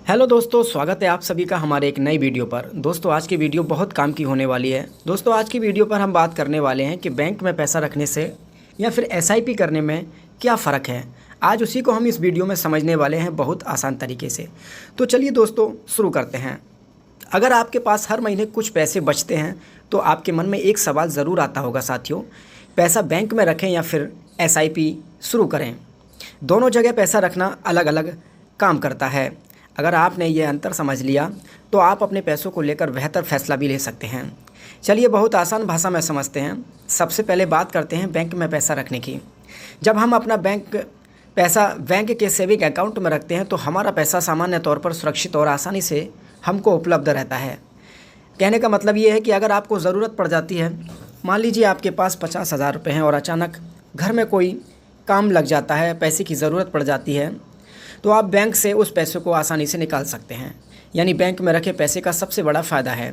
Hello दोस्तों, स्वागत है आप सभी का हमारे एक नई वीडियो पर। दोस्तों आज की वीडियो बहुत काम की होने वाली है। दोस्तों आज की वीडियो पर हम बात करने वाले हैं कि बैंक में पैसा रखने से या फिर एसआईपी करने में क्या फ़र्क है। आज उसी को हम इस वीडियो में समझने वाले हैं बहुत आसान तरीके से। तो चलिए दोस्तों शुरू करते हैं। अगर आपके पास हर महीने कुछ पैसे बचते हैं तो आपके मन में एक सवाल ज़रूर आता होगा साथियों, पैसा बैंक में रखें या फिर एसआईपी शुरू करें। दोनों जगह पैसा रखना अलग अलग काम करता है। अगर आपने ये अंतर समझ लिया तो आप अपने पैसों को लेकर बेहतर फैसला भी ले सकते हैं। चलिए बहुत आसान भाषा में समझते हैं। सबसे पहले बात करते हैं बैंक में पैसा रखने की। जब हम अपना पैसा बैंक के सेविंग अकाउंट में रखते हैं तो हमारा पैसा सामान्य तौर पर सुरक्षित और आसानी से हमको उपलब्ध रहता है। कहने का मतलब ये है कि अगर आपको ज़रूरत पड़ जाती है, मान लीजिए आपके पास 50,000 रुपये हैं और अचानक घर में कोई काम लग जाता है, पैसे की ज़रूरत पड़ जाती है, तो आप बैंक से उस पैसे को आसानी से निकाल सकते हैं। यानी बैंक में रखे पैसे का सबसे बड़ा फ़ायदा है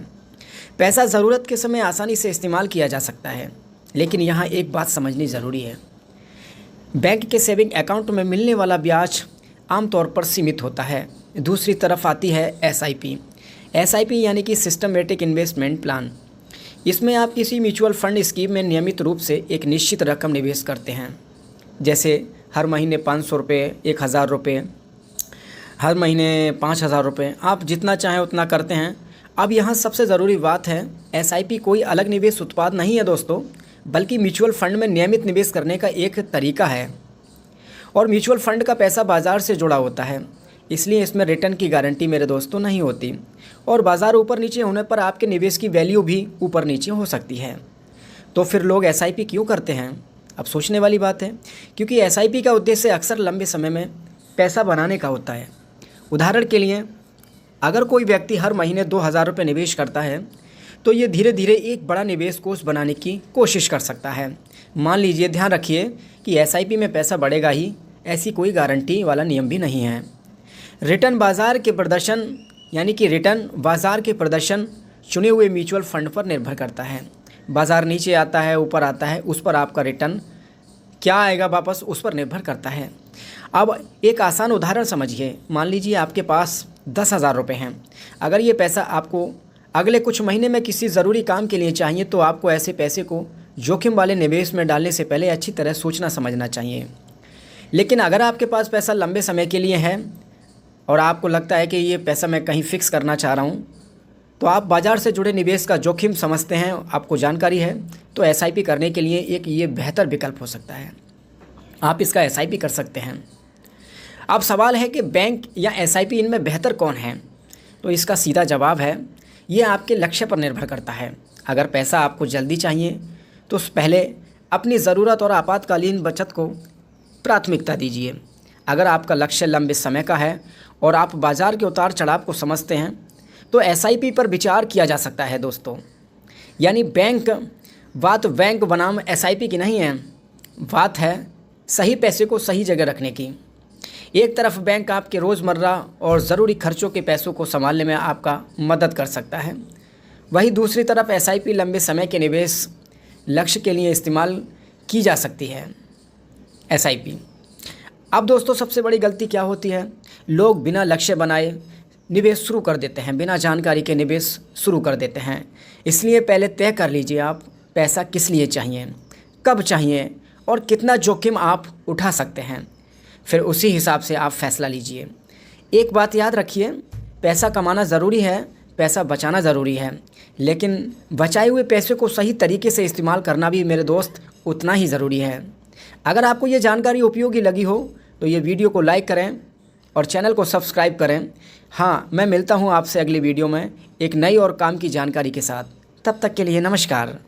पैसा ज़रूरत के समय आसानी से इस्तेमाल किया जा सकता है। लेकिन यहाँ एक बात समझनी ज़रूरी है, बैंक के सेविंग अकाउंट में मिलने वाला ब्याज आमतौर पर सीमित होता है। दूसरी तरफ आती है एसआईपी यानी कि सिस्टमेटिक इन्वेस्टमेंट प्लान। इसमें आप किसी म्यूचुअल फंड स्कीम में नियमित रूप से एक निश्चित रकम निवेश करते हैं, जैसे हर महीने 500 रुपये, 1000 रुपये, हर महीने 5000 रुपये, आप जितना चाहें उतना करते हैं। अब यहाँ सबसे ज़रूरी बात है, एसआईपी कोई अलग निवेश उत्पाद नहीं है दोस्तों, बल्कि म्यूचुअल फंड में नियमित निवेश करने का एक तरीका है। और म्यूचुअल फंड का पैसा बाज़ार से जुड़ा होता है, इसलिए इसमें रिटर्न की गारंटी मेरे दोस्तों नहीं होती। और बाज़ार ऊपर नीचे होने पर आपके निवेश की वैल्यू भी ऊपर नीचे हो सकती है। तो फिर लोग एसआईपी क्यों करते हैं? अब सोचने वाली बात है, क्योंकि एसआईपी का उद्देश्य अक्सर लंबे समय में पैसा बनाने का होता है। उदाहरण के लिए, अगर कोई व्यक्ति हर महीने 2000 रुपये निवेश करता है तो ये धीरे धीरे एक बड़ा निवेश कोष बनाने की कोशिश कर सकता है। मान लीजिए, ध्यान रखिए कि एसआईपी में पैसा बढ़ेगा ही, ऐसी कोई गारंटी वाला नियम भी नहीं है। रिटर्न बाज़ार के प्रदर्शन चुने हुए म्यूचुअल फंड पर निर्भर करता है। बाज़ार नीचे आता है, ऊपर आता है, उस पर आपका रिटर्न क्या आएगा वापस, उस पर निर्भर करता है। अब एक आसान उदाहरण समझिए। मान लीजिए आपके पास 10,000 रुपये हैं। अगर ये पैसा आपको अगले कुछ महीने में किसी ज़रूरी काम के लिए चाहिए तो आपको ऐसे पैसे को जोखिम वाले निवेश में डालने से पहले अच्छी तरह सोचना समझना चाहिए। लेकिन अगर आपके पास पैसा लंबे समय के लिए है और आपको लगता है कि ये पैसा मैं कहीं फ़िक्स करना चाह रहा हूँ, तो आप बाज़ार से जुड़े निवेश का जोखिम समझते हैं, आपको जानकारी है, तो एसआईपी करने के लिए एक ये बेहतर विकल्प हो सकता है। आप इसका एसआईपी कर सकते हैं। अब सवाल है कि बैंक या एसआईपी, इनमें बेहतर कौन है? तो इसका सीधा जवाब है, ये आपके लक्ष्य पर निर्भर करता है। अगर पैसा आपको जल्दी चाहिए तो पहले अपनी ज़रूरत और आपातकालीन बचत को प्राथमिकता दीजिए। अगर आपका लक्ष्य लंबे समय का है और आप बाज़ार के उतार चढ़ाव को समझते हैं तो एसआईपी पर विचार किया जा सकता है दोस्तों। यानी बात बैंक बनाम एसआईपी की नहीं है, बात है सही पैसे को सही जगह रखने की। एक तरफ बैंक आपके रोज़मर्रा और ज़रूरी खर्चों के पैसों को संभालने में आपका मदद कर सकता है, वहीं दूसरी तरफ एसआईपी लंबे समय के निवेश लक्ष्य के लिए इस्तेमाल की जा सकती है। एसआईपी। अब दोस्तों सबसे बड़ी गलती क्या होती है? लोग बिना लक्ष्य बनाए निवेश शुरू कर देते हैं, बिना जानकारी के निवेश शुरू कर देते हैं। इसलिए पहले तय कर लीजिए आप पैसा किस लिए चाहिए, कब चाहिए और कितना जोखिम आप उठा सकते हैं। फिर उसी हिसाब से आप फैसला लीजिए। एक बात याद रखिए, पैसा कमाना ज़रूरी है, पैसा बचाना ज़रूरी है, लेकिन बचाए हुए पैसे को सही तरीके से इस्तेमाल करना भी मेरे दोस्त उतना ही ज़रूरी है। अगर आपको ये जानकारी उपयोगी लगी हो तो ये वीडियो को लाइक करें और चैनल को सब्सक्राइब करें। हाँ, मैं मिलता हूँ आपसे अगली वीडियो में एक नई और काम की जानकारी के साथ। तब तक के लिए नमस्कार।